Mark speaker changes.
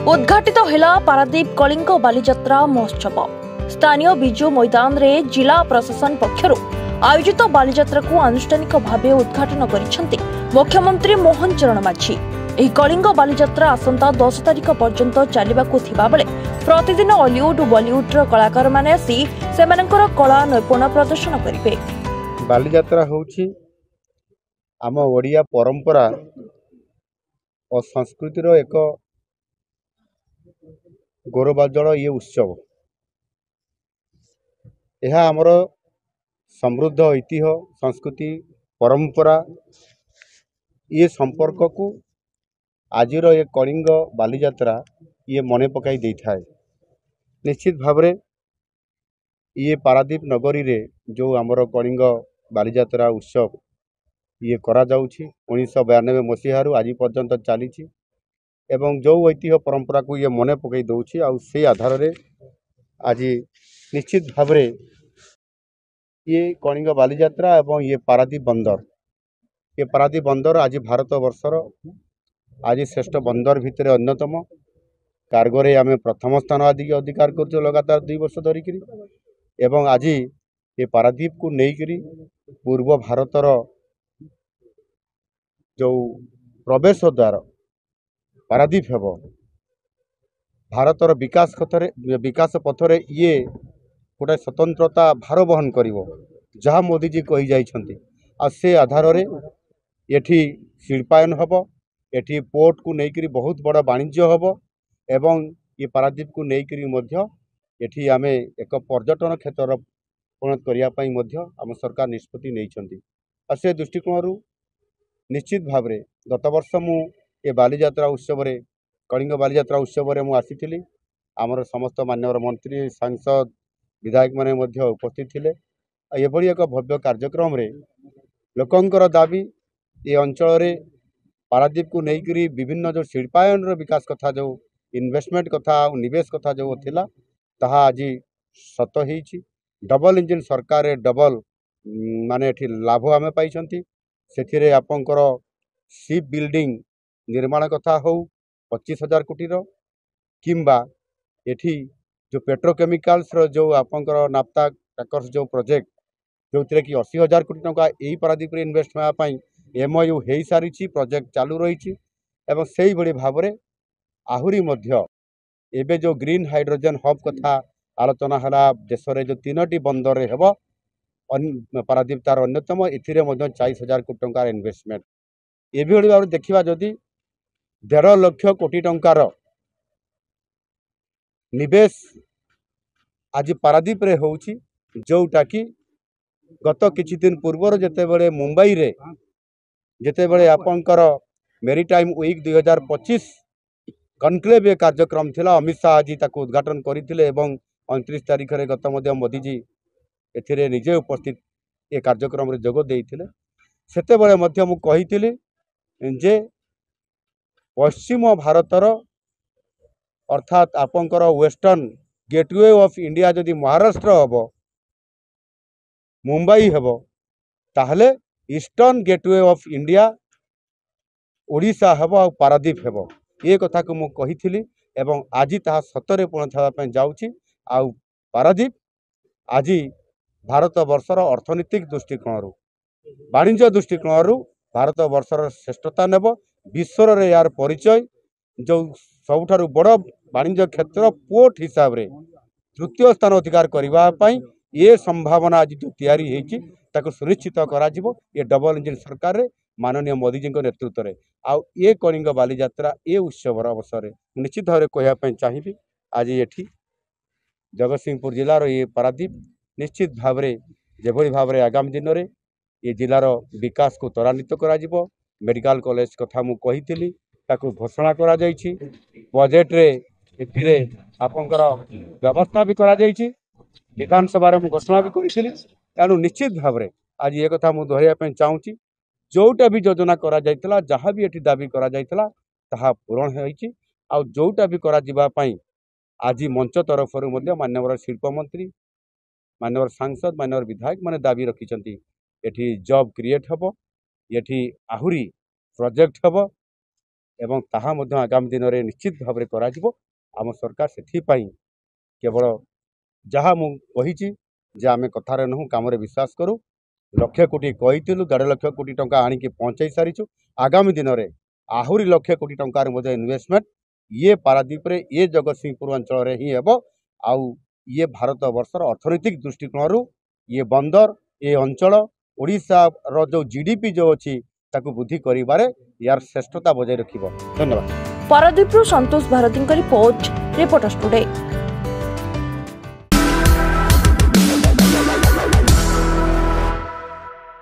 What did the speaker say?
Speaker 1: उद्घाटित हेला पारादीप कलिंग बालीजात्रा महोत्सव। स्थानीय बिजु मैदान रे जिला प्रशासन पक्षरु आयोजित बालीजात्रा को आनुष्ठानिक भावे उद्घाटन करिसेंति मुख्यमंत्री मोहन चरण माझी। एही कलिंग बालीजात्रा आसंता 10 तारिख पर्यंत चलिबाकु थिबा बेले प्रतिदिन हॉलीवुड बॉलीवुड रो कलाकार माने आसी सेमानकर कला नैपुण्य प्रदर्शन करिवे।
Speaker 2: बालीजात्रा होउछि आम ओडिया परंपरा और संस्कृतिर एक गौरवोज्ज्वल ये उत्सव। यह आमर समृद्ध ऐतिह्य संस्कृति परंपरा ये संपर्क को आजिर ये कलिंग बालीजात्रा ये मने पकाई दे थाए। निश्चित भावरे ये पारादीप नगरी रे जो आमर कलिंग बालीजात्रा उत्सव ये करा जाउछि 1992 मसीहारू आज पर्यंत चली एवं जो ऐतिह्य परंपरा को ये मने पकई दौछि आ से आधार रे आज निश्चित भावरे ये कलिंग बालीजात्रा एवं ये पारादीप बंदर आज भारत वर्षर आज श्रेष्ठ बंदर भितर अन्यतम। कार्गोरे आमे प्रथम स्थान आदि अधिकार कर लगातार 2 वर्ष धरिक एवं आज ये पारादीप को लेकर पूर्व भारतर जो प्रवेश द्वार पारादीप हेब भारतर विकास पथरे ये गोटे स्वतंत्रता भार बहन करिवो जहाँ मोदीजी कही जाइछन्ति। आ से आधार रे एठी शिल्पायन हब एठी पोर्ट को लेकर बहुत बड़ा वाणिज्य हब एवं ये पारादीप को लेकर मध्य एठी आमे एक पर्यटन क्षेत्र परिणत करिया पई मध्य आम सरकार निष्पत्ति नैछन्ति। आ से दृष्टिकोण निश्चित भावरे गत वर्ष मु ये बालीजात्रा उत्सव रे कलिंग बालीजात्रा उत्सव रे मु आसीथिली। आमर समस्त मान्यवर मंत्री सांसद विधायक माने मध्य उपस्थित थिले। एभली एक भव्य कार्यक्रम रे लोकंकर दाबी ये अंचल रे पारादीप को लेकर विभिन्न जो शिल्पायन रो विकास कथा जो इन्वेस्टमेंट कथा निवेश कथा जो थिला ताहा आज सत होईछि। डबल इंजिन सरकार रे डबल माने एठी लाभ आमे पाइछन्ति। सेथिरे आपनकर शिप बिल्डिंग निर्माण कथा हो 25,000 कोटी किंबा एठी जो पेट्रोकेमिकल्स रो जो आपनकर नाफ्ता टैकर्स जो प्रोजेक्ट जो कि 80,000 कोटी टंका यही पारादीप रे इन्वेस्ट होया पई एमओयू हेई सारिछि प्रोजेक्ट चालू रहिछि। एवं सेही बड़ी भाबरे आहुरी मध्य एबे जो ग्रीन हाइड्रोजन हब कथा आलोचना हला देश रे जो 3टी बंदर हेबो पारादीप तार अन्यतम एथिरे मध्य 40,000 कोटी टंका इन्वेस्टमेंट एभली भाव देखा जदि 1.5 लाख कोटी टंकार निवेश आज पारादीप रे होउछि जोटा कि गत किछि दिन पूर्वर जेतेबेले मुंबई रे जेतेबेले आपनकर मेरीटाइम वीक 2025 कनक्लेव कार्यक्रम थिला अमित शाह आज ताको उद्घाटन करथिले एवं 29 तारिख रे गत मध्य मोदी जी एथिरे निजे उपस्थित ए कार्यक्रम रे जोग देइथिले। सेतेबेले मध्य मु कहिथिली जे पश्चिम भारतर अर्थात आपनकर वेस्टर्न गेटवे ऑफ इंडिया जदि महाराष्ट्र हब मुंबई हब ताहले eastern gateway of India Odisha हब आ पारादीप हब ये कथा को मु कहिथिली एवं आज ताहा सतरे पूर्ण थवा पय जाउछि। आ पारादीप आज भारत वर्षर अर्थनीतिक दृष्टिकोण वाणिज्य दृष्टिकोण भारत वर्षर श्रेष्ठता नेब विश्वर रे यार परिचय जो सबुठारु बड़ वाणिज्य क्षेत्र पोर्ट हिसाब रे तृतीय स्थान अधिकार करबा पई ये संभावना आज जो तैयारी हेछि ताको सुनिश्चित करा जिवो ये डबल इंजिन सरकार रे माननीय मोदी जी नेतृत्व रे। आ ये कलिंग बालीजात्रा ये उत्सव अवसर रे निश्चित भाव कहया पई चाहिबी आज एठी जगतसिंहपुर जिलार ये पारादीप निश्चित भाव रे जेभली भाव रे आगामी दिन रे ये जिलार विकास को त्वरान्वित करा जिवो। मेडिकल कॉलेज कथा मु कहिथिली ताको घोषणा करा जाइछि बजेट रे एथिरे आपनकर व्यवस्था भी करा जाइछि विधानसभा रे मु घोषणा भी करिथिली। तेणु निश्चित भाव रे आज ये कथा मु दोहराया पय चाहूछि जोटा भी योजना करा जाइतला जहाँ भी एठी दाबी करा जाइतला ताहा पूरण होइछि। आ जोटा भी करा जिबा पय आज मंच तरफ मान्यवर शिल्प मंत्री मान्यवर सांसद मान्यवर विधायक माने दाबी रखिछन्ति एठी जॉब क्रिएट हबो एठी आहुरी प्रोजेक्ट हबो एवं ताहा मध्य आगामी दिन में निश्चित भाव में करा जिवो। आम सरकार से केवल जहाँ मुझी जे आम कथार नहूँ काम विश्वास करूँ। लक्ष कोटी कही 1.5 लाख कोटी टंका आणिकी पहुँचाई सारीचु। आगामी दिन में आहरी लक्ष कोटी टंकार इन्वेस्टमेंट ये पारादीप रे ये जगतसिंहपुर अंचल रे ही हेबो। आउ ये भारत वर्षर अर्थनैतिक दृष्टिकोण ये बंदर ये अंचल ओडिशा रो जो जीडीपी जो अच्छी ताकू वृद्धि करिबारे यार श्रेष्ठता बजाय रखिबो। धन्यवाद।
Speaker 1: पारादीपरू संतोष भारती रिपोर्ट रिपोर्टर्स टुडे।